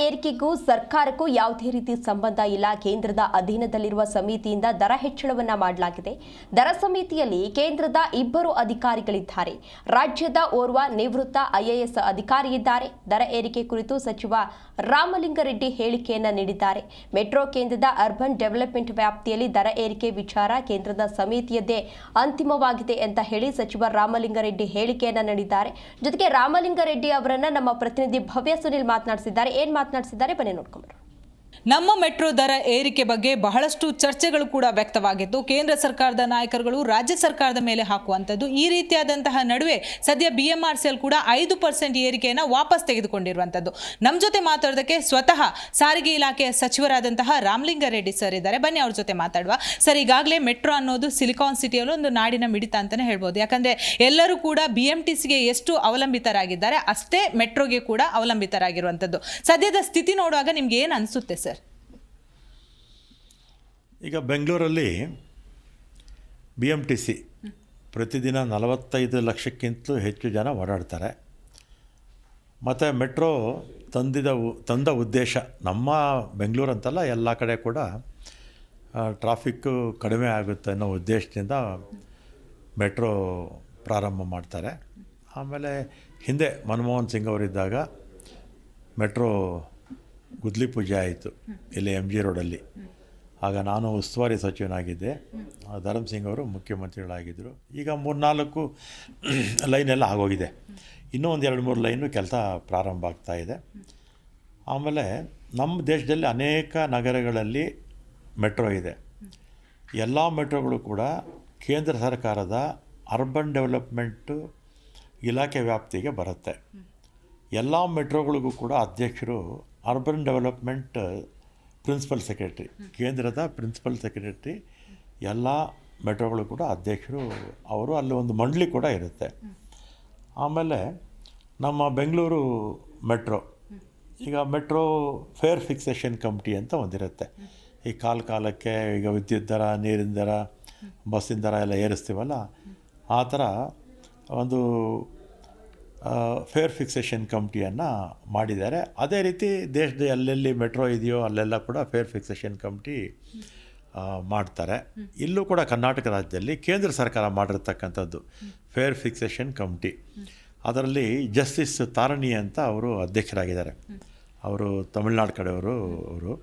ಏರಿಕೆಗೂ ಸರ್ಕಾರಕ್ಕೂ ಯಾವುದೇ ರೀತಿ ಸಂಬಂಧ ಇಲ್ಲ. ಕೇಂದ್ರದ ಅಧೀನದಲ್ಲಿರುವ ಸಮಿತಿಯಿಂದ ದರ ಹೆಚ್ಚಳವನ್ನ ಮಾಡಲಾಗಿದೆ. ದರ ಸಮಿತಿಯಲ್ಲಿ ಕೇಂದ್ರದ 2 ಅಧಿಕಾರಿಗಳಿದ್ದಾರೆ. ರಾಜ್ಯದ ಓರ್ವ ನಿವೃತ್ತ IAS ಅಧಿಕಾರಿ ಇದ್ದಾರೆ. ದರ ಏರಿಕೆ ಕುರಿತು ಸಚಿವ ರಾಮಲಿಂಗಾರೆಡ್ಡಿ ಹೇಳಿಕೆಯನ್ನ ನೀಡಿದ್ದಾರೆ. ಮೆಟ್ರೋ ಕೇಂದ್ರದ ಅರ್ಬನ್ ಡೆವಲಪ್ಮೆಂಟ್ ವ್ಯಾಪ್ತಿಯಲ್ಲಿ ದರ ಏರಿಕೆ ವಿಚಾರ ಕೇಂದ್ರದ ಸಮಿತಿಯದ್ದೇ ಅಂತಿಮವಾಗಿದೆ ಅಂತ ಹೇಳಿ ಸಚಿವ ರಾಮಲಿಂಗಾರೆಡ್ಡಿ ಹೇಳಿಕೆಯನ್ನ ನೀಡಿದ್ದಾರೆ. ಜೊತೆಗೆ ರಾಮಲಿಂಗಾರೆಡ್ಡಿ ಅವರನ್ನ ನಮ್ಮ ಪ್ರತಿನಿಧಿ ಭವ್ಯ ಸುನಿಲ್ ಮಾತನಾಡಿಸಿದ್ದಾರೆ. ಏನ್ ಮಾತನಾಡಿಸಿದ್ದಾರೆ ಬನ್ನಿ ನೋಡ್ಕೊಂಬರೋಣ. ನಮ್ಮ ಮೆಟ್ರೋ ದರ ಏರಿಕೆ ಬಗ್ಗೆ ಬಹಳಷ್ಟು ಚರ್ಚೆಗಳು ಕೂಡ ವ್ಯಕ್ತವಾಗಿತ್ತು. ಕೇಂದ್ರ ಸರ್ಕಾರದ ನಾಯಕರುಗಳು ರಾಜ್ಯ ಸರ್ಕಾರದ ಮೇಲೆ ಹಾಕುವಂಥದ್ದು. ಈ ರೀತಿಯಾದಂತಹ ನಡುವೆ ಸದ್ಯ BMRCL ಕೂಡ 5% ಏರಿಕೆಯನ್ನು ವಾಪಸ್ ತೆಗೆದುಕೊಂಡಿರುವಂಥದ್ದು. ನಮ್ಮ ಜೊತೆ ಮಾತಾಡೋದಕ್ಕೆ ಸ್ವತಃ ಸಾರಿಗೆ ಇಲಾಖೆಯ ಸಚಿವರಾದಂತಹ ರಾಮಲಿಂಗಾರೆಡ್ಡಿ ಸರ್ ಇದ್ದಾರೆ. ಬನ್ನಿ ಅವ್ರ ಜೊತೆ ಮಾತಾಡುವ. ಸರ್, ಈಗಾಗಲೇ ಮೆಟ್ರೋ ಅನ್ನೋದು ಸಿಲಿಕಾನ್ ಸಿಟಿಯಲ್ಲಿ ಒಂದು ನಾಡಿನ ಮಿಡಿತ ಅಂತಲೇ ಹೇಳ್ಬೋದು. ಯಾಕಂದರೆ ಎಲ್ಲರೂ ಕೂಡ BMTCಗೆ ಎಷ್ಟು ಅವಲಂಬಿತರಾಗಿದ್ದಾರೆ ಅಷ್ಟೇ ಮೆಟ್ರೋಗೆ ಕೂಡ ಅವಲಂಬಿತರಾಗಿರುವಂಥದ್ದು. ಸದ್ಯದ ಸ್ಥಿತಿ ನೋಡುವಾಗ ನಿಮ್ಗೆ ಏನು ಅನಿಸುತ್ತೆ ಸರ್? ಈಗ ಬೆಂಗಳೂರಲ್ಲಿ BMTC ಪ್ರತಿದಿನ 45 ಲಕ್ಷಕ್ಕಿಂತಲೂ ಹೆಚ್ಚು ಜನ ಓಡಾಡ್ತಾರೆ. ಮತ್ತು ಮೆಟ್ರೋ ತಂದ ಉದ್ದೇಶ ನಮ್ಮ ಬೆಂಗಳೂರು ಅಂತಲ್ಲ, ಎಲ್ಲ ಕಡೆ ಕೂಡ ಟ್ರಾಫಿಕ್ಕು ಕಡಿಮೆ ಆಗುತ್ತೆ ಅನ್ನೋ ಉದ್ದೇಶದಿಂದ ಮೆಟ್ರೋ ಪ್ರಾರಂಭ ಮಾಡ್ತಾರೆ. ಆಮೇಲೆ ಹಿಂದೆ ಮನಮೋಹನ್ ಸಿಂಗ್ ಅವರಿದ್ದಾಗ ಮೆಟ್ರೋ ಗುದ್ಲಿ ಪೂಜೆ ಆಯಿತು ಇಲ್ಲಿ MG ರೋಡಲ್ಲಿ. ಆಗ ನಾನು ಉಸ್ತುವಾರಿ ಸಚಿವನಾಗಿದ್ದೆ, ಧರ್ಮ್ ಸಿಂಗ್ ಅವರು ಮುಖ್ಯಮಂತ್ರಿಗಳಾಗಿದ್ದರು. ಈಗ 3-4 ಲೈನೆಲ್ಲ ಆಗೋಗಿದೆ. ಇನ್ನೂ ಒಂದು 2-3 ಲೈನು ಕೆಲಸ ಪ್ರಾರಂಭ ಆಗ್ತಾಯಿದೆ. ಆಮೇಲೆ ನಮ್ಮ ದೇಶದಲ್ಲಿ ಅನೇಕ ನಗರಗಳಲ್ಲಿ ಮೆಟ್ರೋ ಇದೆ. ಎಲ್ಲ ಮೆಟ್ರೋಗಳು ಕೂಡ ಕೇಂದ್ರ ಸರ್ಕಾರದ ಅರ್ಬನ್ ಡೆವಲಪ್ಮೆಂಟು ಇಲಾಖೆ ವ್ಯಾಪ್ತಿಗೆ ಬರುತ್ತೆ. ಎಲ್ಲ ಮೆಟ್ರೋಗಳಿಗೂ ಕೂಡ ಅಧ್ಯಕ್ಷರು ಅರ್ಬನ್ ಡೆವಲಪ್ಮೆಂಟ್ ಪ್ರಿನ್ಸಿಪಲ್ ಸೆಕ್ರೆಟರಿ, ಕೇಂದ್ರದ ಪ್ರಿನ್ಸಿಪಲ್ ಸೆಕ್ರೆಟರಿ. ಎಲ್ಲ ಮೆಟ್ರೋಗಳು ಕೂಡ ಅಧ್ಯಕ್ಷರು ಅವರು. ಅಲ್ಲಿ ಒಂದು ಮಂಡಳಿ ಕೂಡ ಇರುತ್ತೆ. ಆಮೇಲೆ ನಮ್ಮ ಬೆಂಗಳೂರು ಮೆಟ್ರೋ, ಈಗ ಮೆಟ್ರೋ ಫೇರ್ ಫಿಕ್ಸೇಷನ್ ಕಮಿಟಿ ಅಂತ ಒಂದಿರುತ್ತೆ. ಈ ಕಾಲಕ್ಕೆ ಈಗ ವಿದ್ಯುತ್ ದರ, ನೀರಿನ ದರ, ಬಸ್ಸಿನ ದರ ಎಲ್ಲ ಏರಿಸ್ತೀವಲ್ಲ, ಆ ಥರ ಒಂದು ಫೇರ್ ಫಿಕ್ಸೇಷನ್ ಕಮಿಟಿಯನ್ನು ಮಾಡಿದ್ದಾರೆ. ಅದೇ ರೀತಿ ದೇಶದ ಎಲ್ಲೆಲ್ಲಿ ಮೆಟ್ರೋ ಇದೆಯೋ ಅಲ್ಲೆಲ್ಲ ಕೂಡ ಫೇರ್ ಫಿಕ್ಸೇಷನ್ ಕಮಿಟಿ ಮಾಡ್ತಾರೆ. ಇಲ್ಲೂ ಕೂಡ ಕರ್ನಾಟಕ ರಾಜ್ಯದಲ್ಲಿ ಕೇಂದ್ರ ಸರ್ಕಾರ ಮಾಡಿರ್ತಕ್ಕಂಥದ್ದು ಫೇರ್ ಫಿಕ್ಸೇಷನ್ ಕಮಿಟಿ. ಅದರಲ್ಲಿ ಜಸ್ಟಿಸ್ ತಾರಣಿ ಅಂತ ಅವರು ಅಧ್ಯಕ್ಷರಾಗಿದ್ದಾರೆ. ಅವರು ತಮಿಳ್ನಾಡು ಕಡೆಯವರು ಅವರು.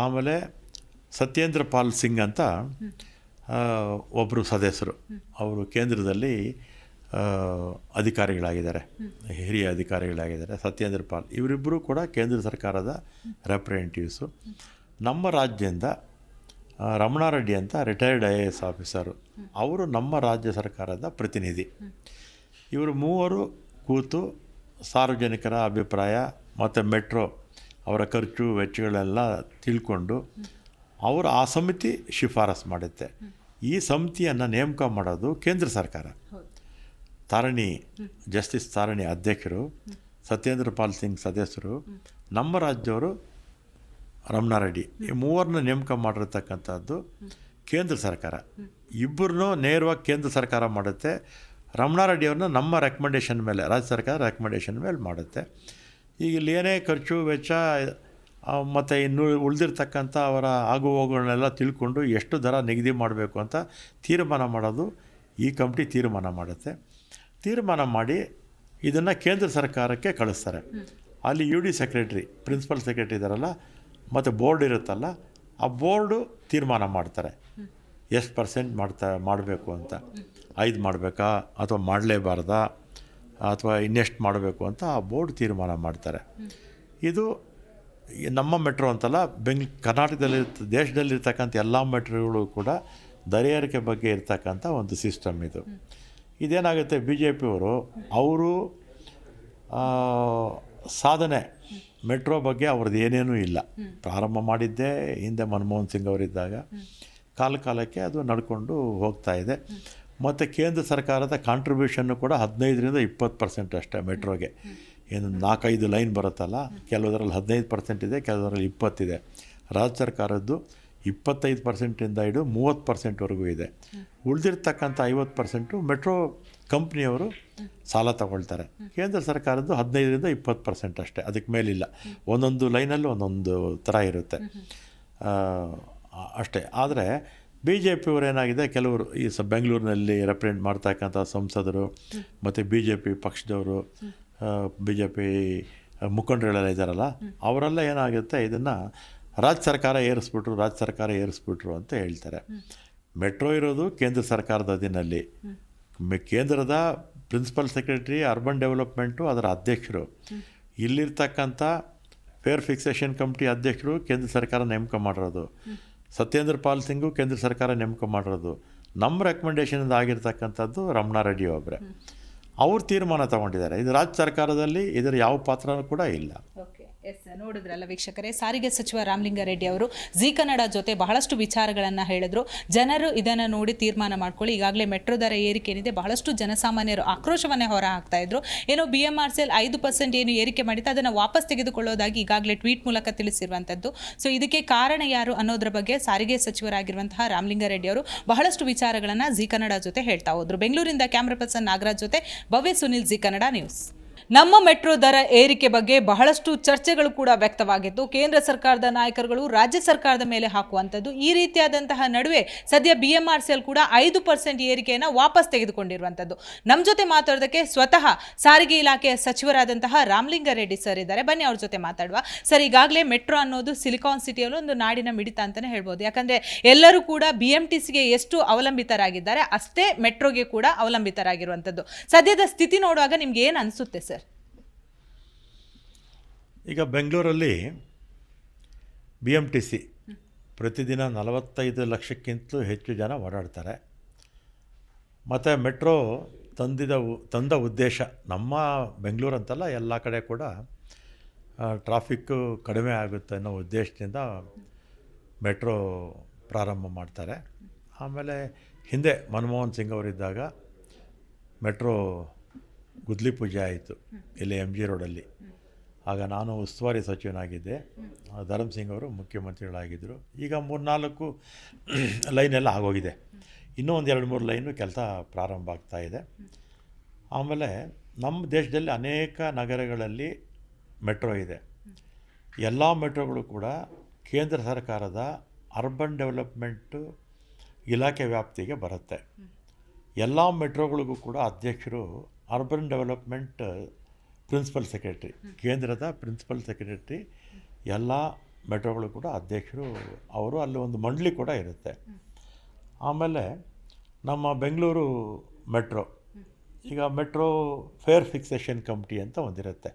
ಆಮೇಲೆ ಸತ್ಯೇಂದ್ರ ಪಾಲ್ ಸಿಂಗ್ ಅಂತ ಒಬ್ಬರು ಸದಸ್ಯರು, ಅವರು ಕೇಂದ್ರದಲ್ಲಿ ಅಧಿಕಾರಿಗಳಾಗಿದ್ದಾರೆ, ಹಿರಿಯ ಅಧಿಕಾರಿಗಳಾಗಿದ್ದಾರೆ. ಸತ್ಯೇಂದ್ರ ಪಾಲ್ ಇವರಿಬ್ಬರು ಕೂಡ ಕೇಂದ್ರ ಸರ್ಕಾರದ ರೆಪ್ರೆಸೆಂಟೇಟಿವ್ಸು. ನಮ್ಮ ರಾಜ್ಯದಿಂದ ರಮಣಾರೆಡ್ಡಿ ಅಂತ ರಿಟೈರ್ಡ್ IAS ಆಫೀಸರು, ಅವರು ನಮ್ಮ ರಾಜ್ಯ ಸರ್ಕಾರದ ಪ್ರತಿನಿಧಿ. ಇವರು ಮೂವರು ಕೂತು ಸಾರ್ವಜನಿಕರ ಅಭಿಪ್ರಾಯ ಮತ್ತು ಮೆಟ್ರೋ ಅವರ ಖರ್ಚು ವೆಚ್ಚಗಳೆಲ್ಲ ತಿಳ್ಕೊಂಡು ಅವರು ಆ ಸಮಿತಿ ಶಿಫಾರಸು ಮಾಡುತ್ತೆ. ಈ ಸಮಿತಿಯನ್ನು ನೇಮಕ ಮಾಡೋದು ಕೇಂದ್ರ ಸರ್ಕಾರ. ತಾರಣಿ, ಜಸ್ಟಿಸ್ ತಾರಣಿ ಅಧ್ಯಕ್ಷರು, ಸತ್ಯೇಂದ್ರ ಪಾಲ್ ಸಿಂಗ್ ಸದಸ್ಯರು, ನಮ್ಮ ರಾಜ್ಯವರು ರಮಣಾರೆಡ್ಡಿ. ಈ ಮೂವರನ್ನ ನೇಮಕ ಮಾಡಿರ್ತಕ್ಕಂಥದ್ದು ಕೇಂದ್ರ ಸರ್ಕಾರ. ಇಬ್ಬರನ್ನೂ ನೇರವಾಗಿ ಕೇಂದ್ರ ಸರ್ಕಾರ ಮಾಡುತ್ತೆ. ರಮಣಾರೆಡ್ಡಿಯವ್ರನ್ನ ನಮ್ಮ ರೆಕಮೆಂಡೇಷನ್ ಮೇಲೆ, ರಾಜ್ಯ ಸರ್ಕಾರ ರೆಕಮೆಂಡೇಷನ್ ಮೇಲೆ ಮಾಡುತ್ತೆ. ಈಗ ಇಲ್ಲಿ ಏನೇ ಖರ್ಚು ವೆಚ್ಚ ಮತ್ತು ಇನ್ನು ಉಳಿದಿರ್ತಕ್ಕಂಥ ಅವರ ಆಗು ಹೋಗುಗಳನ್ನೆಲ್ಲ ತಿಳ್ಕೊಂಡು ಎಷ್ಟು ದರ ನಿಗದಿ ಮಾಡಬೇಕು ಅಂತ ತೀರ್ಮಾನ ಮಾಡೋದು ಈ ಕಮಿಟಿ ತೀರ್ಮಾನ ಮಾಡುತ್ತೆ. ತೀರ್ಮಾನ ಮಾಡಿ ಇದನ್ನು ಕೇಂದ್ರ ಸರ್ಕಾರಕ್ಕೆ ಕಳಿಸ್ತಾರೆ. ಅಲ್ಲಿ UD ಸೆಕ್ರೆಟ್ರಿ, ಪ್ರಿನ್ಸಿಪಲ್ ಸೆಕ್ರೆಟ್ರಿ ಇದ್ದಾರಲ್ಲ, ಮತ್ತು ಬೋರ್ಡ್ ಇರುತ್ತಲ್ಲ, ಆ ಬೋರ್ಡು ತೀರ್ಮಾನ ಮಾಡ್ತಾರೆ ಎಷ್ಟು % ಮಾಡಬೇಕು ಅಂತ. 5 ಮಾಡಬೇಕಾ ಅಥವಾ ಮಾಡಲೇಬಾರ್ದಾ ಅಥವಾ ಇನ್ನೆಷ್ಟು ಮಾಡಬೇಕು ಅಂತ ಆ ಬೋರ್ಡ್ ತೀರ್ಮಾನ ಮಾಡ್ತಾರೆ. ಇದು ನಮ್ಮ ಮೆಟ್ರೋ ಅಂತಲ್ಲ, ಕರ್ನಾಟಕದಲ್ಲಿ ದೇಶದಲ್ಲಿರ್ತಕ್ಕಂಥ ಎಲ್ಲ ಮೆಟ್ರೋಗಳು ಕೂಡ ದರ ಏರಿಕೆ ಬಗ್ಗೆ ಇರ್ತಕ್ಕಂಥ ಒಂದು ಸಿಸ್ಟಮ್ ಇದು. ಇದೇನಾಗುತ್ತೆ, BJP ಅವರು ಸಾಧನೆ ಮೆಟ್ರೋ ಬಗ್ಗೆ ಅವ್ರದ್ದು ಏನೇನೂ ಇಲ್ಲ. ಪ್ರಾರಂಭ ಮಾಡಿದ್ದೇ ಹಿಂದೆ ಮನಮೋಹನ್ ಸಿಂಗ್ ಅವರಿದ್ದಾಗ. ಕಾಲಕ್ಕೆ ಅದು ನಡ್ಕೊಂಡು ಹೋಗ್ತಾ ಇದೆ. ಮತ್ತು ಕೇಂದ್ರ ಸರ್ಕಾರದ ಕಾಂಟ್ರಿಬ್ಯೂಷನ್ನು ಕೂಡ 15-20% ಅಷ್ಟೇ ಮೆಟ್ರೋಗೆ. ಏನು 4-5 ಲೈನ್ ಬರುತ್ತಲ್ಲ, ಕೆಲವುದರಲ್ಲಿ 15% ಇದೆ, ಕೆಲವರಲ್ಲಿ 20 ಇದೆ. ರಾಜ್ಯ ಸರ್ಕಾರದ್ದು 25% ಹಿಡಿದು 30%ವರೆಗೂ ಇದೆ. ಉಳಿದಿರ್ತಕ್ಕಂಥ 50% ಮೆಟ್ರೋ ಕಂಪ್ನಿಯವರು ಸಾಲ ತಗೊಳ್ತಾರೆ. ಕೇಂದ್ರ ಸರ್ಕಾರದ್ದು 15ರಿಂದ 20% ಅಷ್ಟೇ, ಅದಕ್ಕೆ ಮೇಲಿಲ್ಲ. ಒಂದೊಂದು ಲೈನಲ್ಲೂ ಒಂದೊಂದು ಥರ ಇರುತ್ತೆ ಅಷ್ಟೇ. ಆದರೆ ಬಿ ಜೆ ಪಿಯವರು ಏನಾಗಿದೆ, ಕೆಲವರು ಈ ಬೆಂಗಳೂರಿನಲ್ಲಿ ರೆಪ್ರೆಸೆಂಟ್ ಮಾಡ್ತಕ್ಕಂಥ ಸಂಸದರು ಮತ್ತು ಬಿ ಜೆ ಪಿ ಪಕ್ಷದವರು, ಬಿ ಜೆ ಪಿ ಮುಖಂಡರುಗಳೆಲ್ಲ ಇದ್ದಾರಲ್ಲ, ಅವರೆಲ್ಲ ಏನಾಗುತ್ತೆ, ಇದನ್ನು ರಾಜ್ಯ ಸರ್ಕಾರ ಏರಿಸ್ಬಿಟ್ರು ಅಂತ ಹೇಳ್ತಾರೆ. ಮೆಟ್ರೋ ಇರೋದು ಕೇಂದ್ರ ಸರ್ಕಾರದ ಅಧೀನಲ್ಲಿ. ಕೇಂದ್ರದ ಪ್ರಿನ್ಸಿಪಲ್ ಸೆಕ್ರೆಟರಿ ಅರ್ಬನ್ ಡೆವಲಪ್ಮೆಂಟು ಅದರ ಅಧ್ಯಕ್ಷರು, ಇಲ್ಲಿರ್ತಕ್ಕಂಥ ಫೇರ್ ಫಿಕ್ಸೇಷನ್ ಕಮಿಟಿ ಅಧ್ಯಕ್ಷರು ಕೇಂದ್ರ ಸರ್ಕಾರ ನೇಮಕ ಮಾಡಿರೋದು, ಸತ್ಯೇಂದ್ರ ಪಾಲ್ ಸಿಂಗು ಕೇಂದ್ರ ಸರ್ಕಾರ ನೇಮಕ ಮಾಡಿರೋದು, ನಮ್ಮ ರೆಕಮೆಂಡೇಷನಿಂದ ಆಗಿರ್ತಕ್ಕಂಥದ್ದು ರಮಣಾರೆಡ್ಡಿ ಒಬ್ಬರೇ. ಅವ್ರು ತೀರ್ಮಾನ ತಗೊಂಡಿದ್ದಾರೆ. ಇದು ರಾಜ್ಯ ಸರ್ಕಾರದಲ್ಲಿ ಇದರ ಯಾವ ಪಾತ್ರನೂ ಕೂಡ ಇಲ್ಲ. ಎಸ್, ನೋಡಿದ್ರಲ್ಲ ವೀಕ್ಷಕರೇ, ಸಾರಿಗೆ ಸಚಿವ ರಾಮಲಿಂಗಾರೆಡ್ಡಿ ಅವರು ಜಿ ಕನ್ನಡ ಜೊತೆ ಬಹಳಷ್ಟು ವಿಚಾರಗಳನ್ನು ಹೇಳಿದ್ರು. ಜನರು ಇದನ್ನು ನೋಡಿ ತೀರ್ಮಾನ ಮಾಡ್ಕೊಳ್ಳಿ. ಈಗಾಗಲೇ ಮೆಟ್ರೋ ದರ ಏರಿಕೆ ಏನಿದೆ, ಬಹಳಷ್ಟು ಜನಸಾಮಾನ್ಯರು ಆಕ್ರೋಶವನ್ನೇ ಹೊರ ಹಾಕ್ತಾ ಇದ್ರು. ಏನೋ BMRCL 5% ಏನು ಏರಿಕೆ ಮಾಡಿತ್ತು ಅದನ್ನು ವಾಪಸ್ ತೆಗೆದುಕೊಳ್ಳೋದಾಗಿ ಈಗಾಗಲೇ ಟ್ವೀಟ್ ಮೂಲಕ ತಿಳಿಸಿರುವಂಥದ್ದು. ಸೊ ಇದಕ್ಕೆ ಕಾರಣ ಯಾರು ಅನ್ನೋದ್ರ ಬಗ್ಗೆ ಸಾರಿಗೆ ಸಚಿವರಾಗಿರುವಂತಹ ರಾಮಲಿಂಗಾರೆಡ್ಡಿ ಅವರು ಬಹಳಷ್ಟು ವಿಚಾರಗಳನ್ನು ಜಿ ಕನ್ನಡ ಜೊತೆ ಹೇಳ್ತಾ ಹೋದ್ರು. ಬೆಂಗಳೂರಿಂದ ಕ್ಯಾಮ್ರಾ ಪರ್ಸನ್ ನಾಗರಾಜ್ ಜೊತೆ ಭವ್ಯ ಸುನಿಲ್, ಜಿ ಕನ್ನಡ ನ್ಯೂಸ್. ನಮ್ಮ ಮೆಟ್ರೋ ದರ ಏರಿಕೆ ಬಗ್ಗೆ ಬಹಳಷ್ಟು ಚರ್ಚೆಗಳು ಕೂಡ ವ್ಯಕ್ತವಾಗಿತ್ತು. ಕೇಂದ್ರ ಸರ್ಕಾರದ ನಾಯಕರುಗಳು ರಾಜ್ಯ ಸರ್ಕಾರದ ಮೇಲೆ ಹಾಕುವಂಥದ್ದು. ಈ ರೀತಿಯಾದಂತಹ ನಡುವೆ ಸದ್ಯ BMRCL ಕೂಡ 5% ಏರಿಕೆಯನ್ನು ವಾಪಸ್ ತೆಗೆದುಕೊಂಡಿರುವಂಥದ್ದು. ನಮ್ಮ ಜೊತೆ ಮಾತಾಡೋದಕ್ಕೆ ಸ್ವತಃ ಸಾರಿಗೆ ಇಲಾಖೆಯ ಸಚಿವರಾದಂತಹ ರಾಮಲಿಂಗಾರೆಡ್ಡಿ ಸರ್ ಇದ್ದಾರೆ. ಬನ್ನಿ ಅವ್ರ ಜೊತೆ ಮಾತಾಡುವ. ಸರ್, ಈಗಾಗಲೇ ಮೆಟ್ರೋ ಅನ್ನೋದು ಸಿಲಿಕಾನ್ ಸಿಟಿಯಲ್ಲೂ ಒಂದು ನಾಡಿನ ಮಿಡಿತ ಅಂತಲೇ ಹೇಳ್ಬೋದು. ಯಾಕಂದರೆ ಎಲ್ಲರೂ ಕೂಡ BMTCಗೆ ಎಷ್ಟು ಅವಲಂಬಿತರಾಗಿದ್ದಾರೆ ಅಷ್ಟೇ ಮೆಟ್ರೋಗೆ ಕೂಡ ಅವಲಂಬಿತರಾಗಿರುವಂಥದ್ದು. ಸದ್ಯದ ಸ್ಥಿತಿ ನೋಡುವಾಗ ನಿಮ್ಗೆ ಏನು ಅನಿಸುತ್ತೆ ಸರ್? ಈಗ ಬೆಂಗಳೂರಲ್ಲಿ BMTC ಪ್ರತಿದಿನ 45 ಲಕ್ಷಕ್ಕಿಂತಲೂ ಹೆಚ್ಚು ಜನ ಓಡಾಡ್ತಾರೆ. ಮತ್ತು ಮೆಟ್ರೋ ತಂದ ಉದ್ದೇಶ ನಮ್ಮ ಬೆಂಗಳೂರು ಅಂತಲ್ಲ, ಎಲ್ಲ ಕಡೆ ಕೂಡ ಟ್ರಾಫಿಕ್ಕು ಕಡಿಮೆ ಆಗುತ್ತೆ ಅನ್ನೋ ಉದ್ದೇಶದಿಂದ ಮೆಟ್ರೋ ಪ್ರಾರಂಭ ಮಾಡ್ತಾರೆ. ಆಮೇಲೆ ಹಿಂದೆ ಮನಮೋಹನ್ ಸಿಂಗ್ ಅವರಿದ್ದಾಗ ಮೆಟ್ರೋ ಗುದ್ಲಿ ಪೂಜೆ ಆಯಿತು ಇಲ್ಲಿ MG ರೋಡಲ್ಲಿ. ಆಗ ನಾನು ಉಸ್ತುವಾರಿ ಸಚಿವನಾಗಿದ್ದೆ, ಧರ್ಮ್ ಸಿಂಗ್ ಅವರು ಮುಖ್ಯಮಂತ್ರಿಗಳಾಗಿದ್ದರು. ಈಗ 3-4 ಲೈನೆಲ್ಲ ಆಗೋಗಿದೆ, ಇನ್ನೂ ಒಂದು 2-3 ಲೈನು ಕೆಲಸ ಪ್ರಾರಂಭ ಆಗ್ತಾಯಿದೆ. ಆಮೇಲೆ ನಮ್ಮ ದೇಶದಲ್ಲಿ ಅನೇಕ ನಗರಗಳಲ್ಲಿ ಮೆಟ್ರೋ ಇದೆ. ಎಲ್ಲ ಮೆಟ್ರೋಗಳು ಕೂಡ ಕೇಂದ್ರ ಸರ್ಕಾರದ ಅರ್ಬನ್ ಡೆವಲಪ್ಮೆಂಟು ಇಲಾಖೆ ವ್ಯಾಪ್ತಿಗೆ ಬರುತ್ತೆ. ಎಲ್ಲ ಮೆಟ್ರೋಗಳಿಗೂ ಕೂಡ ಅಧ್ಯಕ್ಷರು ಅರ್ಬನ್ ಡೆವಲಪ್ಮೆಂಟ್ ಪ್ರಿನ್ಸಿಪಲ್ ಸೆಕ್ರೆಟರಿ, ಕೇಂದ್ರದ ಪ್ರಿನ್ಸಿಪಲ್ ಸೆಕ್ರೆಟರಿ ಎಲ್ಲ ಮೆಟ್ರೋಗಳು ಕೂಡ ಅಧ್ಯಕ್ಷರು ಅವರು. ಅಲ್ಲಿ ಒಂದು ಮಂಡಳಿ ಕೂಡ ಇರುತ್ತೆ. ಆಮೇಲೆ ನಮ್ಮ ಬೆಂಗಳೂರು ಮೆಟ್ರೋ, ಈಗ ಮೆಟ್ರೋ ಫೇರ್ ಫಿಕ್ಸೇಷನ್ ಕಮಿಟಿ ಅಂತ ಒಂದಿರುತ್ತೆ.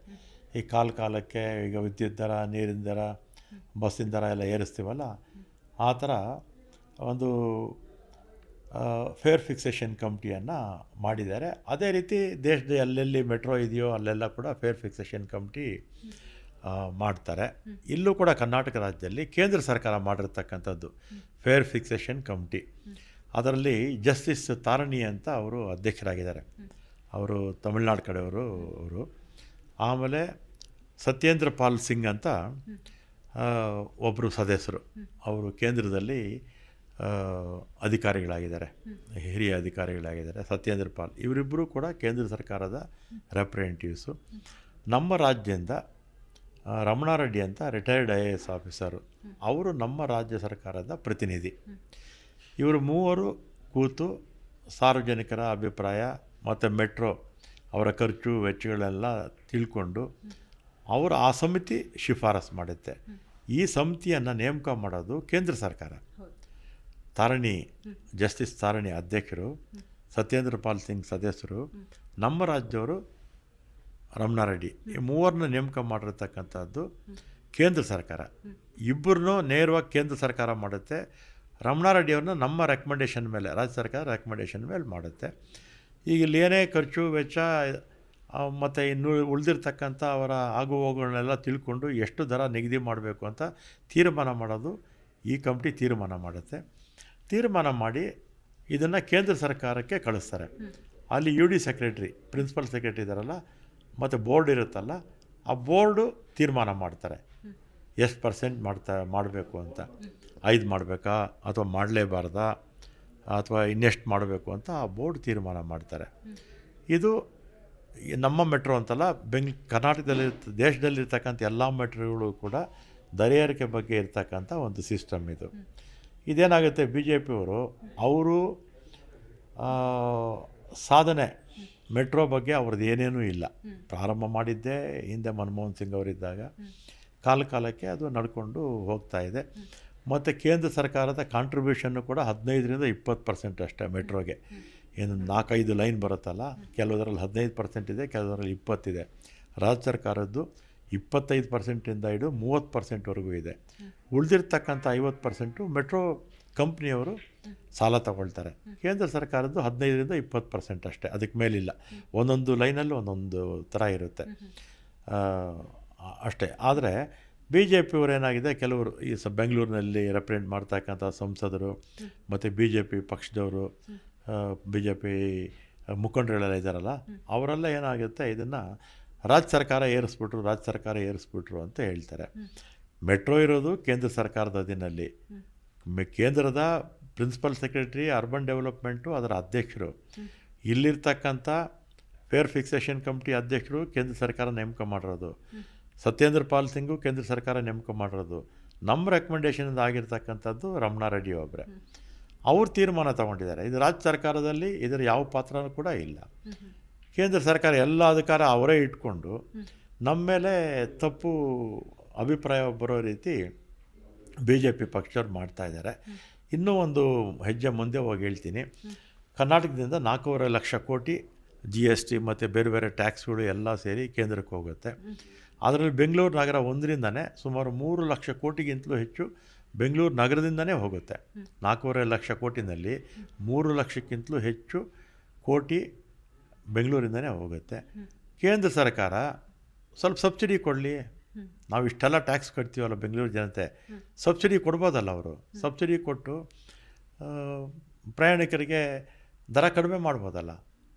ಈ ಕಾಲಕ್ಕೆ ಈಗ ವಿದ್ಯುತ್ ದರ, ನೀರಿನ ದರ, ಬಸ್ಸಿನ ದರ ಎಲ್ಲ ಏರಿಸ್ತೀವಲ್ಲ, ಆ ಥರ ಒಂದು ಫೇರ್ ಫಿಕ್ಸೇಷನ್ ಕಮಿಟಿಯನ್ನು ಮಾಡಿದ್ದಾರೆ. ಅದೇ ರೀತಿ ದೇಶದ ಎಲ್ಲೆಲ್ಲಿ ಮೆಟ್ರೋ ಇದೆಯೋ ಅಲ್ಲೆಲ್ಲ ಕೂಡ ಫೇರ್ ಫಿಕ್ಸೇಷನ್ ಕಮಿಟಿ ಮಾಡ್ತಾರೆ. ಇಲ್ಲೂ ಕೂಡ ಕರ್ನಾಟಕ ರಾಜ್ಯದಲ್ಲಿ ಕೇಂದ್ರ ಸರ್ಕಾರ ಮಾಡಿರ್ತಕ್ಕಂಥದ್ದು ಫೇರ್ ಫಿಕ್ಸೇಷನ್ ಕಮಿಟಿ. ಅದರಲ್ಲಿ ಜಸ್ಟಿಸ್ ತಾರಣಿ ಅಂತ ಅವರು ಅಧ್ಯಕ್ಷರಾಗಿದ್ದಾರೆ. ಅವರು ತಮಿಳ್ನಾಡು ಕಡೆಯವರು ಅವರು. ಆಮೇಲೆ ಸತ್ಯೇಂದ್ರ ಪಾಲ್ ಸಿಂಗ್ ಅಂತ ಒಬ್ಬರು ಸದಸ್ಯರು, ಅವರು ಕೇಂದ್ರದಲ್ಲಿ ಅಧಿಕಾರಿಗಳಾಗಿದ್ದಾರೆ, ಹಿರಿಯ ಅಧಿಕಾರಿಗಳಾಗಿದ್ದಾರೆ. ಸತ್ಯೇಂದ್ರ ಪಾಲ್ ಇವರಿಬ್ಬರು ಕೂಡ ಕೇಂದ್ರ ಸರ್ಕಾರದ ರೆಪ್ರೆಸೆಂಟೇಟಿವ್ಸು. ನಮ್ಮ ರಾಜ್ಯದಿಂದ ರಮಣಾರೆಡ್ಡಿ ಅಂತ ರಿಟೈರ್ಡ್ IAS ಆಫೀಸರು, ಅವರು ನಮ್ಮ ರಾಜ್ಯ ಸರ್ಕಾರದ ಪ್ರತಿನಿಧಿ. ಇವರು ಮೂವರು ಕೂತು ಸಾರ್ವಜನಿಕರ ಅಭಿಪ್ರಾಯ ಮತ್ತು ಮೆಟ್ರೋ ಅವರ ಖರ್ಚು ವೆಚ್ಚಗಳೆಲ್ಲ ತಿಳ್ಕೊಂಡು ಅವರು ಆ ಸಮಿತಿ ಶಿಫಾರಸು ಮಾಡುತ್ತೆ. ಈ ಸಮಿತಿಯನ್ನು ನೇಮಕ ಮಾಡೋದು ಕೇಂದ್ರ ಸರ್ಕಾರ. ತಾರಣಿ, ಜಸ್ಟಿಸ್ ತಾರಣಿ ಅಧ್ಯಕ್ಷರು, ಸತ್ಯೇಂದ್ರ ಪಾಲ್ ಸಿಂಗ್ ಸದಸ್ಯರು, ನಮ್ಮ ರಾಜ್ಯವರು ರಮಣಾರೆಡ್ಡಿ, ಈ ಮೂವರನ್ನ ನೇಮಕ ಮಾಡಿರ್ತಕ್ಕಂಥದ್ದು ಕೇಂದ್ರ ಸರ್ಕಾರ. ಇಬ್ಬರನ್ನೂ ನೇರವಾಗಿ ಕೇಂದ್ರ ಸರ್ಕಾರ ಮಾಡುತ್ತೆ. ರಮಣಾರೆಡ್ಡಿಯವ್ರನ್ನ ನಮ್ಮ ರೆಕಮೆಂಡೇಷನ್ ಮೇಲೆ, ರಾಜ್ಯ ಸರ್ಕಾರ ರೆಕಮೆಂಡೇಷನ್ ಮೇಲೆ ಮಾಡುತ್ತೆ. ಈಗ ಇಲ್ಲಿ ಏನೇ ಖರ್ಚು ವೆಚ್ಚ ಮತ್ತು ಇನ್ನು ಉಳಿದಿರ್ತಕ್ಕಂಥ ಅವರ ಆಗು ಹೋಗುಗಳನ್ನೆಲ್ಲ ತಿಳ್ಕೊಂಡು ಎಷ್ಟು ದರ ನಿಗದಿ ಮಾಡಬೇಕು ಅಂತ ತೀರ್ಮಾನ ಮಾಡೋದು ಈ ಕಮಿಟಿ ತೀರ್ಮಾನ ಮಾಡುತ್ತೆ. ತೀರ್ಮಾನ ಮಾಡಿ ಇದನ್ನು ಕೇಂದ್ರ ಸರ್ಕಾರಕ್ಕೆ ಕಳಿಸ್ತಾರೆ. ಅಲ್ಲಿ UD ಸೆಕ್ರೆಟ್ರಿ, ಪ್ರಿನ್ಸಿಪಲ್ ಸೆಕ್ರೆಟ್ರಿ ಇದ್ದಾರಲ್ಲ, ಮತ್ತು ಬೋರ್ಡ್ ಇರುತ್ತಲ್ಲ, ಆ ಬೋರ್ಡು ತೀರ್ಮಾನ ಮಾಡ್ತಾರೆ ಎಷ್ಟು % ಮಾಡಬೇಕು ಅಂತ. 5 ಮಾಡಬೇಕಾ ಅಥವಾ ಮಾಡಲೇಬಾರ್ದಾ ಅಥವಾ ಇನ್ನೆಷ್ಟು ಮಾಡಬೇಕು ಅಂತ ಆ ಬೋರ್ಡ್ ತೀರ್ಮಾನ ಮಾಡ್ತಾರೆ. ಇದು ನಮ್ಮ ಮೆಟ್ರೋ ಅಂತಲ್ಲ, ಕರ್ನಾಟಕದಲ್ಲಿ ದೇಶದಲ್ಲಿರ್ತಕ್ಕಂಥ ಎಲ್ಲ ಮೆಟ್ರೋಗಳು ಕೂಡ ದರ ಏರಿಕೆ ಬಗ್ಗೆ ಇರ್ತಕ್ಕಂಥ ಒಂದು ಸಿಸ್ಟಮ್ ಇದು. ಇದೇನಾಗುತ್ತೆ, ಬಿ ಜೆ ಪಿಯವರು ಅವರು ಸಾಧನೆ ಮೆಟ್ರೋ ಬಗ್ಗೆ ಅವ್ರದ್ದು ಏನೇನೂ ಇಲ್ಲ. ಪ್ರಾರಂಭ ಮಾಡಿದ್ದೇ ಹಿಂದೆ ಮನಮೋಹನ್ ಸಿಂಗ್ ಅವರಿದ್ದಾಗ, ಕಾಲಕ್ಕೆ ಅದು ನಡ್ಕೊಂಡು ಹೋಗ್ತಾ ಇದೆ. ಮತ್ತು ಕೇಂದ್ರ ಸರ್ಕಾರದ ಕಾಂಟ್ರಿಬ್ಯೂಷನ್ನು ಕೂಡ 15-20% ಅಷ್ಟೇ ಮೆಟ್ರೋಗೆ. ಏನು 4-5 ಲೈನ್ ಬರುತ್ತಲ್ಲ, ಕೆಲವುದರಲ್ಲಿ 15% ಇದೆ, ಕೆಲವರಲ್ಲಿ 20 ಇದೆ. ರಾಜ್ಯ ಸರ್ಕಾರದ್ದು 25% ಹಿಡಿದು 30%ವರೆಗೂ ಇದೆ. ಉಳಿದಿರ್ತಕ್ಕಂಥ 50% ಮೆಟ್ರೋ ಕಂಪ್ನಿಯವರು ಸಾಲ ತಗೊಳ್ತಾರೆ. ಕೇಂದ್ರ ಸರ್ಕಾರದ್ದು 15-20% ಅಷ್ಟೇ, ಅದಕ್ಕೆ ಮೇಲಿಲ್ಲ. ಒಂದೊಂದು ಲೈನಲ್ಲೂ ಒಂದೊಂದು ಥರ ಇರುತ್ತೆ ಅಷ್ಟೇ. ಆದರೆ ಬಿ ಜೆ ಪಿಯವರು ಏನಾಗಿದೆ, ಕೆಲವರು ಈ ಬೆಂಗಳೂರಿನಲ್ಲಿ ರೆಪ್ರೆಸೆಂಟ್ ಮಾಡ್ತಕ್ಕಂಥ ಸಂಸದರು ಮತ್ತು ಬಿ ಜೆ ಪಿ ಪಕ್ಷದವರು, ಬಿ ಜೆ ಪಿ ಮುಖಂಡರುಗಳೆಲ್ಲ ಇದ್ದಾರಲ್ಲ, ಅವರೆಲ್ಲ ಏನಾಗುತ್ತೆ, ಇದನ್ನು ರಾಜ್ಯ ಸರ್ಕಾರ ಏರಿಸ್ಬಿಟ್ರು ಅಂತ ಹೇಳ್ತಾರೆ. ಮೆಟ್ರೋ ಇರೋದು ಕೇಂದ್ರ ಸರ್ಕಾರದ ಅಧೀನಲ್ಲಿ. ಕೇಂದ್ರದ ಪ್ರಿನ್ಸಿಪಲ್ ಸೆಕ್ರೆಟರಿ ಅರ್ಬನ್ ಡೆವಲಪ್ಮೆಂಟು ಅದರ ಅಧ್ಯಕ್ಷರು. ಇಲ್ಲಿರ್ತಕ್ಕಂಥ ಫೇರ್ ಫಿಕ್ಸೇಷನ್ ಕಮಿಟಿ ಅಧ್ಯಕ್ಷರು ಕೇಂದ್ರ ಸರ್ಕಾರ ನೇಮಕ ಮಾಡಿರೋದು. ಸತ್ಯೇಂದ್ರ ಪಾಲ್ ಸಿಂಗು ಕೇಂದ್ರ ಸರ್ಕಾರ ನೇಮಕ ಮಾಡಿರೋದು. ನಮ್ಮ ರೆಕಮೆಂಡೇಷನಿಂದ ಆಗಿರ್ತಕ್ಕಂಥದ್ದು ರಮಣಾರೆಡ್ಡಿ ಒಬ್ಬರೇ. ಅವ್ರು ತೀರ್ಮಾನ ತಗೊಂಡಿದ್ದಾರೆ. ಇದು ರಾಜ್ಯ ಸರ್ಕಾರದಲ್ಲಿ ಇದರ ಯಾವ ಪಾತ್ರನೂ ಕೂಡ ಇಲ್ಲ. ಕೇಂದ್ರ ಸರ್ಕಾರ ಎಲ್ಲ ಅಧಿಕಾರ ಅವರೇ ಇಟ್ಕೊಂಡು ನಮ್ಮ ಮೇಲೆ ತಪ್ಪು ಅಭಿಪ್ರಾಯ ಬರೋ ರೀತಿ ಬಿ ಜೆ ಪಿ ಪಕ್ಷದವ್ರು ಮಾಡ್ತಾಯಿದ್ದಾರೆ. ಇನ್ನೂ ಒಂದು ಹೆಜ್ಜೆ ಮುಂದೆ ಹೋಗಿ ಹೇಳ್ತೀನಿ. ಕರ್ನಾಟಕದಿಂದ 4.5 ಲಕ್ಷ ಕೋಟಿ GST ಮತ್ತು ಬೇರೆ ಬೇರೆ ಟ್ಯಾಕ್ಸ್ಗಳು ಎಲ್ಲ ಸೇರಿ ಕೇಂದ್ರಕ್ಕೆ ಹೋಗುತ್ತೆ. ಅದರಲ್ಲಿ ಬೆಂಗಳೂರು ನಗರ ಒಂದರಿಂದನೇ ಸುಮಾರು 3 ಲಕ್ಷ ಕೋಟಿಗಿಂತಲೂ ಹೆಚ್ಚು ಬೆಂಗಳೂರು ನಗರದಿಂದನೇ ಹೋಗುತ್ತೆ. 4.5 ಲಕ್ಷ ಕೋಟಿನಲ್ಲಿ 3 ಲಕ್ಷಕ್ಕಿಂತಲೂ ಹೆಚ್ಚು ಕೋಟಿ ಬೆಂಗಳೂರಿಂದನೇ ಹೋಗುತ್ತೆ. ಕೇಂದ್ರ ಸರ್ಕಾರ ಸ್ವಲ್ಪ ಸಬ್ಸಿಡಿ ಕೊಡಲಿ. ನಾವು ಇಷ್ಟೆಲ್ಲ ಟ್ಯಾಕ್ಸ್ ಕಟ್ತೀವಲ್ಲ ಬೆಂಗಳೂರು ಜನತೆ, ಸಬ್ಸಿಡಿ ಕೊಡ್ಬೋದಲ್ಲ ಅವರು. ಸಬ್ಸಿಡಿ ಕೊಟ್ಟು ಪ್ರಯಾಣಿಕರಿಗೆ ದರ ಕಡಿಮೆ ಮಾಡ್ಬೋದಲ್ಲ.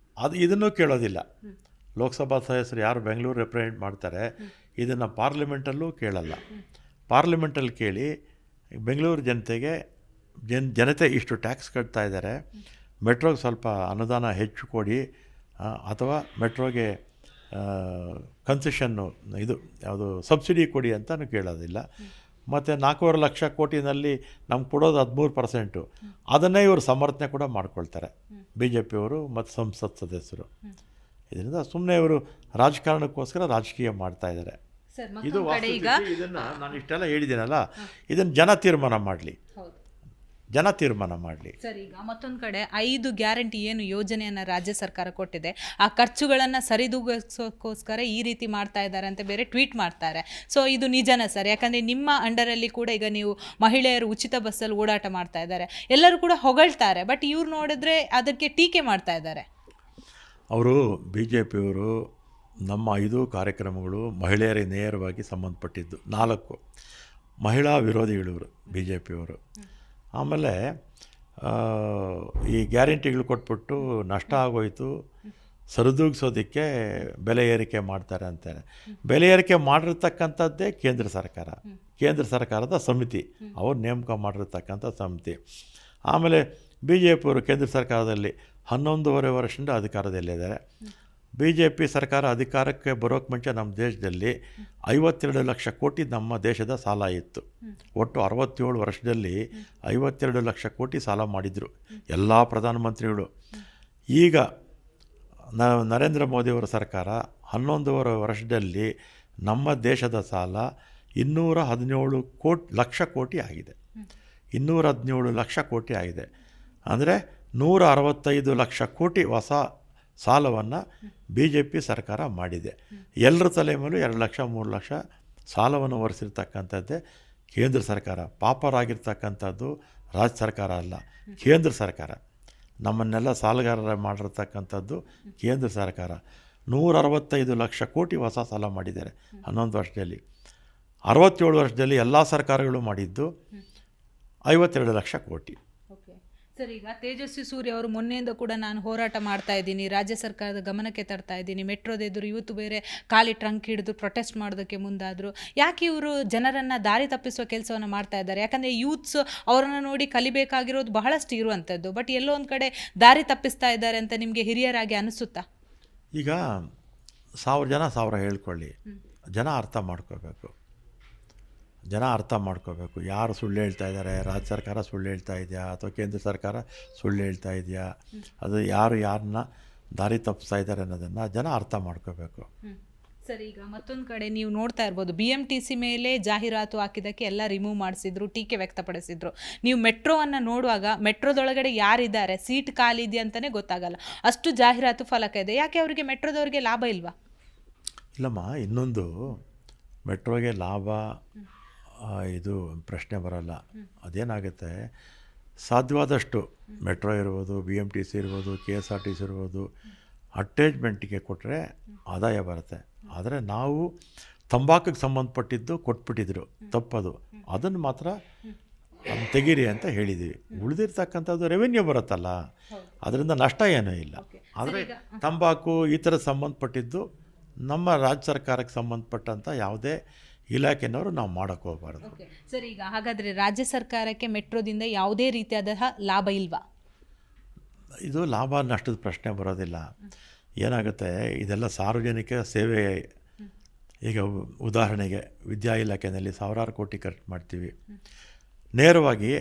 ಇದನ್ನೂ ಕೇಳೋದಿಲ್ಲ. ಲೋಕಸಭಾ ಸದಸ್ಯರು ಯಾರು ಬೆಂಗಳೂರು ರೆಪ್ರೆಸೆಂಟ್ ಮಾಡ್ತಾರೆ, ಇದನ್ನು ಪಾರ್ಲಿಮೆಂಟಲ್ಲೂ ಕೇಳಲ್ಲ. ಪಾರ್ಲಿಮೆಂಟಲ್ಲಿ ಕೇಳಿ ಬೆಂಗಳೂರು ಜನತೆಗೆ ಜನತೆ ಇಷ್ಟು ಟ್ಯಾಕ್ಸ್ ಕಟ್ತಾ ಇದ್ದಾರೆ, ಮೆಟ್ರೋಗೆ ಸ್ವಲ್ಪ ಅನುದಾನ ಹೆಚ್ಚು ಕೊಡಿ, ಅಥವಾ ಮೆಟ್ರೋಗೆ ಕನ್ಸೆಷನ್ನು ಇದು ಯಾವುದು ಸಬ್ಸಿಡಿ ಕೊಡಿ ಅಂತಲೂ ಕೇಳೋದಿಲ್ಲ. ಮತ್ತು 4.5 ಲಕ್ಷ ಕೋಟಿನಲ್ಲಿ ನಮ್ಗೆ ಕೊಡೋದು 13%. ಅದನ್ನೇ ಇವರು ಸಮರ್ಥನೆ ಕೂಡ ಮಾಡ್ಕೊಳ್ತಾರೆ, ಬಿ ಜೆ ಪಿಯವರು ಮತ್ತು ಸಂಸತ್ ಸದಸ್ಯರು. ಇದರಿಂದ ಸುಮ್ಮನೆ ಇವರು ರಾಜಕಾರಣಕ್ಕೋಸ್ಕರ ರಾಜಕೀಯ ಮಾಡ್ತಾಯಿದ್ದಾರೆ. ಇದು ಇದನ್ನು ನಾನು ಇಷ್ಟೆಲ್ಲ ಹೇಳಿದ್ದೀನಲ್ಲ, ಇದನ್ನು ಜನ ತೀರ್ಮಾನ ಮಾಡಲಿ. ಸರ್, ಈಗ ಮತ್ತೊಂದು ಕಡೆ 5 ಗ್ಯಾರಂಟಿ ಏನು ಯೋಜನೆಯನ್ನು ರಾಜ್ಯ ಸರ್ಕಾರ ಕೊಟ್ಟಿದೆ, ಆ ಖರ್ಚುಗಳನ್ನು ಸರಿದೂಗಿಸೋಕ್ಕೋಸ್ಕರ ಈ ರೀತಿ ಮಾಡ್ತಾ ಇದ್ದಾರೆ ಅಂತ ಬೇರೆ ಟ್ವೀಟ್ ಮಾಡ್ತಾರೆ. ಸೊ ಇದು ನಿಜನಾ ಸರ್? ಯಾಕಂದರೆ ನಿಮ್ಮ ಅಂಡರಲ್ಲಿ ಕೂಡ ಈಗ ನೀವು ಮಹಿಳೆಯರು ಉಚಿತ ಬಸ್ಸಲ್ಲಿ ಓಡಾಟ ಮಾಡ್ತಾ ಇದ್ದಾರೆ, ಎಲ್ಲರೂ ಕೂಡ ಹೊಗಳ್ತಾರೆ. ಬಟ್ ಇವ್ರು ನೋಡಿದ್ರೆ ಅದಕ್ಕೆ ಟೀಕೆ ಮಾಡ್ತಾ ಇದ್ದಾರೆ. ಅವರು ಬಿ ಜೆ ಪಿಯವರು ನಮ್ಮ 5 ಕಾರ್ಯಕ್ರಮಗಳು ಮಹಿಳೆಯರಿಗೆ ನೇರವಾಗಿ ಸಂಬಂಧಪಟ್ಟಿದ್ದು. 4 ಮಹಿಳಾ ವಿರೋಧಿಗಳಿವರು ಬಿ ಜೆ ಪಿಯವರು. ಆಮೇಲೆ ಈ ಗ್ಯಾರಂಟಿಗಳು ಕೊಟ್ಬಿಟ್ಟು ನಷ್ಟ ಆಗೋಯ್ತು, ಸರಿದೂಗಿಸೋದಕ್ಕೆ ಬೆಲೆ ಏರಿಕೆ ಮಾಡ್ತಾರೆ ಅಂತಾರೆ. ಬೆಲೆ ಏರಿಕೆ ಮಾಡಿರ್ತಕ್ಕಂಥದ್ದೇ ಕೇಂದ್ರ ಸರ್ಕಾರದ ಸಮಿತಿ, ಅವ್ರು ನೇಮಕ ಮಾಡಿರ್ತಕ್ಕಂಥ ಸಮಿತಿ. ಆಮೇಲೆ ಬಿ ಜೆ ಪಿಯವರು ಕೇಂದ್ರ ಸರ್ಕಾರದಲ್ಲಿ 11.5 ವರ್ಷದಿಂದ ಅಧಿಕಾರದಲ್ಲಿದ್ದಾರೆ. ಬಿ ಜೆ ಪಿ ಸರ್ಕಾರ ಅಧಿಕಾರಕ್ಕೆ ಬರೋಕ್ಕೆ ಮುಂಚೆ ನಮ್ಮ ದೇಶದಲ್ಲಿ 52 ಲಕ್ಷ ಕೋಟಿ ನಮ್ಮ ದೇಶದ ಸಾಲ ಇತ್ತು. ಒಟ್ಟು 67 ವರ್ಷದಲ್ಲಿ 52 ಲಕ್ಷ ಕೋಟಿ ಸಾಲ ಮಾಡಿದರು ಎಲ್ಲ ಪ್ರಧಾನಮಂತ್ರಿಗಳು. ಈಗ ನರೇಂದ್ರ ಮೋದಿಯವರ ಸರ್ಕಾರ 11.5 ವರ್ಷದಲ್ಲಿ ನಮ್ಮ ದೇಶದ ಸಾಲ 217 ಲಕ್ಷ ಕೋಟಿ ಆಗಿದೆ. 217 ಲಕ್ಷ ಕೋಟಿ ಆಗಿದೆ. ಅಂದರೆ 165 ಲಕ್ಷ ಕೋಟಿ ಹೊಸ ಸಾಲವನ್ನು ಬಿ ಜೆ ಪಿ ಸರ್ಕಾರ ಮಾಡಿದೆ. ಎಲ್ಲರ ತಲೆ ಮೇಲೂ 2 ಲಕ್ಷ 3 ಲಕ್ಷ ಸಾಲವನ್ನು ಹೊರಿಸಿರ್ತಕ್ಕಂಥದ್ದೇ ಕೇಂದ್ರ ಸರ್ಕಾರ. ಪಾಪರಾಗಿರ್ತಕ್ಕಂಥದ್ದು ರಾಜ್ಯ ಸರ್ಕಾರ ಅಲ್ಲ, ಕೇಂದ್ರ ಸರ್ಕಾರ. ನಮ್ಮನ್ನೆಲ್ಲ ಸಾಲಗಾರರ ಮಾಡಿರ್ತಕ್ಕಂಥದ್ದು ಕೇಂದ್ರ ಸರ್ಕಾರ. 165 ಲಕ್ಷ ಕೋಟಿ ಹೊಸ ಸಾಲ ಮಾಡಿದ್ದಾರೆ 11 ವರ್ಷದಲ್ಲಿ. 67 ವರ್ಷದಲ್ಲಿ ಎಲ್ಲ ಸರ್ಕಾರಗಳು ಮಾಡಿದ್ದು 52 ಲಕ್ಷ ಕೋಟಿ. ಸರ್, ಈಗ ತೇಜಸ್ವಿ ಸೂರ್ಯ ಅವರು ಮೊನ್ನೆಯಿಂದ ಕೂಡ ನಾನು ಹೋರಾಟ ಮಾಡ್ತಾ ಇದ್ದೀನಿ, ರಾಜ್ಯ ಸರ್ಕಾರದ ಗಮನಕ್ಕೆ ತರ್ತಾ ಇದ್ದೀನಿ, ಮೆಟ್ರೋದ ಎದುರು ಇವತ್ತು ಬೇರೆ ಖಾಲಿ ಟ್ರಂಕ್ ಹಿಡಿದು ಪ್ರೊಟೆಸ್ಟ್ ಮಾಡೋದಕ್ಕೆ ಮುಂದಾದರು. ಯಾಕೆ ಇವರು ಜನರನ್ನು ದಾರಿ ತಪ್ಪಿಸುವ ಕೆಲಸವನ್ನು ಮಾಡ್ತಾ ಇದ್ದಾರೆ? ಯಾಕಂದರೆ ಯೂತ್ಸ್ ಅವರನ್ನು ನೋಡಿ ಕಲಿಬೇಕಾಗಿರೋದು ಬಹಳಷ್ಟು ಇರುವಂಥದ್ದು. ಬಟ್ ಎಲ್ಲೋ ಒಂದು ಕಡೆ ದಾರಿ ತಪ್ಪಿಸ್ತಾ ಇದ್ದಾರೆ ಅಂತ ನಿಮಗೆ ಹಿರಿಯರಾಗಿ ಅನಿಸುತ್ತಾ? ಈಗ 1000 ಜನ 1000 ಹೇಳ್ಕೊಳ್ಳಿ, ಜನ ಅರ್ಥ ಮಾಡ್ಕೋಬೇಕು. ಯಾರು ಸುಳ್ಳು ಹೇಳ್ತಾ ಇದ್ದಾರೆ, ರಾಜ್ಯ ಸರ್ಕಾರ ಸುಳ್ಳು ಹೇಳ್ತಾ ಇದೆಯಾ ಅಥವಾ ಕೇಂದ್ರ ಸರ್ಕಾರ ಸುಳ್ಳು ಹೇಳ್ತಾ ಇದೆಯಾ, ಅದು ಯಾರನ್ನ ದಾರಿ ತಪ್ಪಿಸ್ತಾ ಇದ್ದಾರೆ ಅನ್ನೋದನ್ನು ಜನ ಅರ್ಥ ಮಾಡ್ಕೋಬೇಕು. ಸರ್, ಈಗ ಮತ್ತೊಂದು ಕಡೆ ನೀವು ನೋಡ್ತಾ ಇರ್ಬೋದು, BMTC ಮೇಲೆ ಜಾಹೀರಾತು ಹಾಕಿದ್ದಕ್ಕೆ ಎಲ್ಲ ರಿಮೂವ್ ಮಾಡಿಸಿದ್ರು, ಟೀಕೆ ವ್ಯಕ್ತಪಡಿಸಿದ್ರು. ನೀವು ಮೆಟ್ರೋವನ್ನು ನೋಡುವಾಗ ಮೆಟ್ರೋದೊಳಗಡೆ ಯಾರಿದ್ದಾರೆ, ಸೀಟ್ ಖಾಲಿ ಇದೆಯಾ ಅಂತಲೇ ಗೊತ್ತಾಗಲ್ಲ, ಅಷ್ಟು ಜಾಹೀರಾತು ಫಲಕ ಇದೆ. ಯಾಕೆ ಅವರಿಗೆ ಮೆಟ್ರೋದವರಿಗೆ ಲಾಭ ಇಲ್ವಾ? ಇಲ್ಲಮ್ಮ, ಇನ್ನೊಂದು ಮೆಟ್ರೋಗೆ ಲಾಭ ಇದು ಪ್ರಶ್ನೆ ಬರಲ್ಲ. ಅದೇನಾಗುತ್ತೆ, ಸಾಧ್ಯವಾದಷ್ಟು ಮೆಟ್ರೋ ಇರ್ಬೋದು, BMTC ಇರ್ಬೋದು, KSRTC ಇರ್ಬೋದು, ಅಟ್ಯಾಚ್ಮೆಂಟಿಗೆ ಕೊಟ್ಟರೆ ಆದಾಯ ಬರುತ್ತೆ. ಆದರೆ ನಾವು ತಂಬಾಕಿಗೆ ಸಂಬಂಧಪಟ್ಟಿದ್ದು ಕೊಟ್ಬಿಟ್ಟಿದ್ರು, ತಪ್ಪದು. ಅದನ್ನು ಮಾತ್ರ ತೆಗೀರಿ ಅಂತ ಹೇಳಿದ್ದೀವಿ. ಉಳಿದಿರ್ತಕ್ಕಂಥದ್ದು ರೆವೆನ್ಯೂ ಬರುತ್ತಲ್ಲ, ಅದರಿಂದ ನಷ್ಟ ಏನೂ ಇಲ್ಲ. ಆದರೆ ತಂಬಾಕು ಈ ಥರ ಸಂಬಂಧಪಟ್ಟಿದ್ದು ನಮ್ಮ ರಾಜ್ಯ ಸರ್ಕಾರಕ್ಕೆ ಸಂಬಂಧಪಟ್ಟಂಥ ಯಾವುದೇ ಇಲಾಖೆನವರು ನಾವು ಮಾಡೋಕ್ಕೆ ಹೋಗಬಾರ್ದು. ಸರ್, ಈಗ ಹಾಗಾದರೆ ರಾಜ್ಯ ಸರ್ಕಾರಕ್ಕೆ ಮೆಟ್ರೋದಿಂದ ಯಾವುದೇ ರೀತಿಯಾದ ಲಾಭ ಇಲ್ವಾ? ಇದು ಲಾಭ ನಷ್ಟದ ಪ್ರಶ್ನೆ ಬರೋದಿಲ್ಲ. ಏನಾಗುತ್ತೆ, ಇದೆಲ್ಲ ಸಾರ್ವಜನಿಕ ಸೇವೆ. ಈಗ ಉದಾಹರಣೆಗೆ ವಿದ್ಯಾ ಇಲಾಖೆಯಲ್ಲಿ ಸಾವಿರಾರು ಕೋಟಿ ಖರ್ಚು ಮಾಡ್ತೀವಿ. ನೇರವಾಗಿ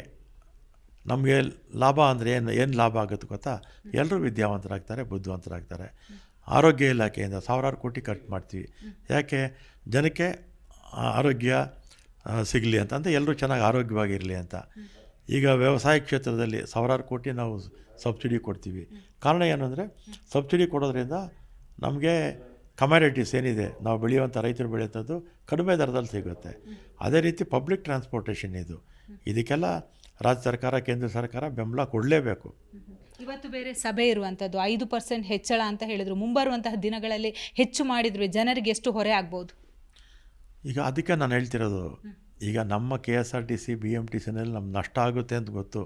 ನಮಗೆ ಲಾಭ ಅಂದರೆ ಏನು ಲಾಭ ಆಗುತ್ತೆ ಗೊತ್ತಾ? ಎಲ್ಲರೂ ವಿದ್ಯಾವಂತರಾಗ್ತಾರೆ, ಬುದ್ಧಿವಂತರಾಗ್ತಾರೆ. ಆರೋಗ್ಯ ಇಲಾಖೆಯಿಂದ ಸಾವಿರಾರು ಕೋಟಿ ಖರ್ಚು ಮಾಡ್ತೀವಿ. ಯಾಕೆ? ಜನಕ್ಕೆ ಆರೋಗ್ಯ ಸಿಗಲಿ ಅಂತ ಎಲ್ಲರೂ ಚೆನ್ನಾಗಿ ಆರೋಗ್ಯವಾಗಿರಲಿ ಅಂತ. ಈಗ ವ್ಯವಸಾಯ ಕ್ಷೇತ್ರದಲ್ಲಿ ಸಾವಿರಾರು ಕೋಟಿ ನಾವು ಸಬ್ಸಿಡಿ ಕೊಡ್ತೀವಿ. ಕಾರಣ ಏನು ಅಂದರೆ, ಸಬ್ಸಿಡಿ ಕೊಡೋದ್ರಿಂದ ನಮಗೆ ಕಮ್ಯಾಡಿಟೀಸ್ ಏನಿದೆ, ನಾವು ಬೆಳೆಯುವಂಥ ರೈತರು ಬೆಳೆಯುವಂಥದ್ದು ಕಡಿಮೆ ದರದಲ್ಲಿ ಸಿಗುತ್ತೆ. ಅದೇ ರೀತಿ ಪಬ್ಲಿಕ್ ಟ್ರಾನ್ಸ್ಪೋರ್ಟೇಷನ್ ಇದಕ್ಕೆಲ್ಲ ರಾಜ್ಯ ಸರ್ಕಾರ, ಕೇಂದ್ರ ಸರ್ಕಾರ ಬೆಂಬಲ ಕೊಡಲೇಬೇಕು. ಇವತ್ತು ಬೇರೆ ಸಭೆ ಇರುವಂಥದ್ದು, 5% ಹೆಚ್ಚಳ ಅಂತ ಹೇಳಿದರು. ಮುಂಬರುವಂತಹ ದಿನಗಳಲ್ಲಿ ಹೆಚ್ಚು ಮಾಡಿದ್ರು ಜನರಿಗೆ ಎಷ್ಟು ಹೊರೆ ಆಗ್ಬೋದು? ಈಗ ಅದಕ್ಕೆ ನಾನು ಹೇಳ್ತಿರೋದು, ಈಗ ನಮ್ಮ KSRTC BMTCನಲ್ಲಿ ನಮ್ಗೆ ನಷ್ಟ ಆಗುತ್ತೆ ಅಂತ ಗೊತ್ತು.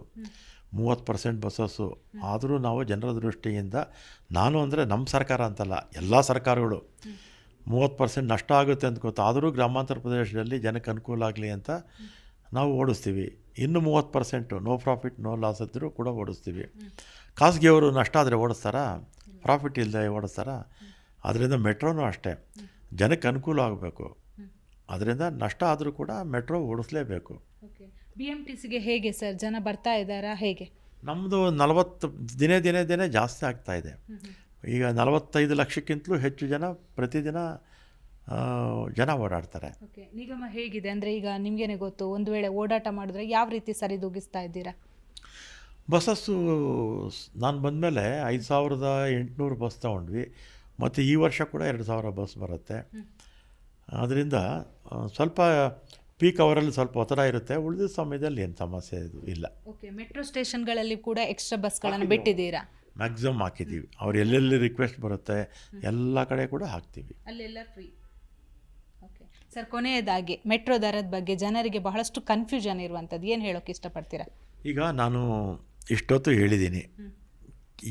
30% ಬಸ್ಸಸ್ಸು ಆದರೂ ನಾವು ಜನರ ದೃಷ್ಟಿಯಿಂದ, ನಾನು ಅಂದರೆ ನಮ್ಮ ಸರ್ಕಾರ ಅಂತಲ್ಲ, ಎಲ್ಲ ಸರ್ಕಾರಗಳು 30% ನಷ್ಟ ಆಗುತ್ತೆ ಅಂತ ಗೊತ್ತು. ಆದರೂ ಗ್ರಾಮಾಂತರ ಪ್ರದೇಶದಲ್ಲಿ ಜನಕ್ಕೆ ಅನುಕೂಲ ಆಗಲಿ ಅಂತ ನಾವು ಓಡಿಸ್ತೀವಿ. ಇನ್ನು 30% ನೋ ಪ್ರಾಫಿಟ್ ನೋ ಲಾಸ್ ಇದ್ದರೂ ಕೂಡ ಓಡಿಸ್ತೀವಿ. ಖಾಸಗಿಯವರು ನಷ್ಟ ಆದರೆ ಓಡಿಸ್ತಾರಾ? ಪ್ರಾಫಿಟ್ ಇಲ್ಲದೆ ಓಡಿಸ್ತಾರಾ? ಅದರಿಂದ ಮೆಟ್ರೋನೂ ಅಷ್ಟೇ, ಜನಕ್ಕೆ ಅನುಕೂಲ ಆಗಬೇಕು. ಅದರಿಂದ ನಷ್ಟ ಆದರೂ ಕೂಡ ಮೆಟ್ರೋ ಓಡಿಸ್ಲೇಬೇಕು. BMTCಗೆ ಹೇಗೆ ಸರ್, ಜನ ಬರ್ತಾ ಇದ್ದಾರಾ ಹೇಗೆ? ನಮ್ಮದು 40 ದಿನೇ ಜಾಸ್ತಿ ಆಗ್ತಾ ಇದೆ. ಈಗ 45 ಲಕ್ಷಕ್ಕಿಂತಲೂ ಹೆಚ್ಚು ಜನ ಪ್ರತಿದಿನ ಓಡಾಡ್ತಾರೆ. ನಿಗಮ ಹೇಗಿದೆ ಅಂದರೆ, ಈಗ ನಿಮಗೇನೆ ಗೊತ್ತು, ಒಂದು ವೇಳೆ ಓಡಾಟ ಮಾಡಿದ್ರೆ ಯಾವ ರೀತಿ ಸರಿದೂಗಿಸ್ತಾ ಇದ್ದೀರಾ? ಬಸ್ಸಸ್ಸು ನಾನು ಬಂದಮೇಲೆ 5800 ಬಸ್ ತೊಗೊಂಡ್ವಿ. ಮತ್ತು ಈ ವರ್ಷ ಕೂಡ 2000 ಬಸ್ ಬರುತ್ತೆ. ಅದರಿಂದ ಸ್ವಲ್ಪ ಪೀಕ್ ಅವರಲ್ಲಿ ಸ್ವಲ್ಪ ಒತ್ತಡ ಇರುತ್ತೆ. ಉಳಿದ ಸಮಯದಲ್ಲಿ ಏನು ಸಮಸ್ಯೆ ಇಲ್ಲ. ಮೆಟ್ರೋ ಸ್ಟೇಷನ್ಗಳಲ್ಲಿ ಕೂಡ ಎಕ್ಸ್ಟ್ರಾ ಬಸ್ಗಳನ್ನು ಬಿಟ್ಟಿದ್ದೀರಾ? ಮ್ಯಾಕ್ಸಿಮಮ್ ಹಾಕಿದ್ದೀವಿ. ಅವ್ರು ಎಲ್ಲೆಲ್ಲಿ ರಿಕ್ವೆಸ್ಟ್ ಬರುತ್ತೆ ಎಲ್ಲ ಕಡೆ ಕೂಡ ಹಾಕ್ತೀವಿ, ಅಲ್ಲೆಲ್ಲ ಫ್ರೀ. ಸರ್, ಕೊನೆಯದಾಗಿ ಮೆಟ್ರೋ ದರದ ಬಗ್ಗೆ ಜನರಿಗೆ ಬಹಳಷ್ಟು ಕನ್ಫ್ಯೂಷನ್ ಇರುವಂಥದ್ದು, ಏನು ಹೇಳೋಕ್ಕೆ ಇಷ್ಟಪಡ್ತೀರಾ? ಈಗ ನಾನು ಇಷ್ಟೊತ್ತು ಹೇಳಿದ್ದೀನಿ,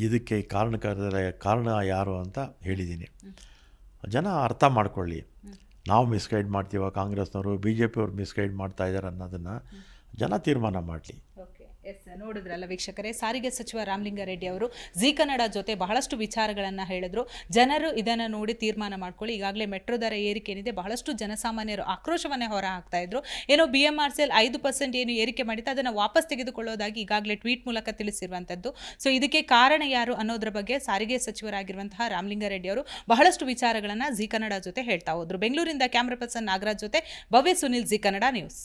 ಇದಕ್ಕೆ ಕಾರಣ ಯಾರು ಅಂತ ಹೇಳಿದ್ದೀನಿ. ಜನ ಅರ್ಥ ಮಾಡ್ಕೊಳ್ಳಿ. ನಾವು ಮಿಸ್ಗೈಡ್ ಮಾಡ್ತೀವ, ಕಾಂಗ್ರೆಸ್ನವರು BJP ಅವರು ಮಿಸ್ಗೈಡ್ ಮಾಡ್ತಾ ಇದ್ದಾರೆ ಅನ್ನೋದನ್ನು ಜನ ತೀರ್ಮಾನ ಮಾಡಲಿ. ನೋಡಿದ್ರಲ್ಲ ವೀಕ್ಷಕರೇ, ಸಾರಿಗೆ ಸಚಿವ ರಾಮಲಿಂಗಾರೆಡ್ಡಿ ಅವರು ಜೀ ಕನ್ನಡ ಜೊತೆ ಬಹಳಷ್ಟು ವಿಚಾರಗಳನ್ನು ಹೇಳಿದ್ರು. ಜನರು ಇದನ್ನು ನೋಡಿ ತೀರ್ಮಾನ ಮಾಡ್ಕೊಳ್ಳಿ. ಈಗಾಗಲೇ ಮೆಟ್ರೋ ದರ ಏರಿಕೆ ಏನಿದೆ, ಬಹಳಷ್ಟು ಜನಸಾಮಾನ್ಯರು ಆಕ್ರೋಶವನ್ನೇ ಹೊರ ಹಾಕ್ತಾ ಇದ್ರು. ಏನೋ BMRCL 5% ಏನು ಏರಿಕೆ ಮಾಡಿತ್ತು ಅದನ್ನು ವಾಪಸ್ ತೆಗೆದುಕೊಳ್ಳೋದಾಗಿ ಈಗಾಗಲೇ ಟ್ವೀಟ್ ಮೂಲಕ ತಿಳಿಸಿರುವಂಥದ್ದು. ಸೊ ಇದಕ್ಕೆ ಕಾರಣ ಯಾರು ಅನ್ನೋದ್ರ ಬಗ್ಗೆ ಸಾರಿಗೆ ಸಚಿವರಾಗಿರುವಂತಹ ರಾಮಲಿಂಗಾರೆಡ್ಡಿ ಅವರು ಬಹಳಷ್ಟು ವಿಚಾರಗಳನ್ನು ಜೀ ಕನ್ನಡ ಜೊತೆ ಹೇಳ್ತಾ ಹೋದ್ರು. ಬೆಂಗಳೂರಿಂದ ಕ್ಯಾಮ್ರಾ ಪರ್ಸನ್ ನಾಗರಾಜ್ ಜೊತೆ ಭವ್ಯ ಸುನಿಲ್, ಜೀ ಕನ್ನಡ ನ್ಯೂಸ್.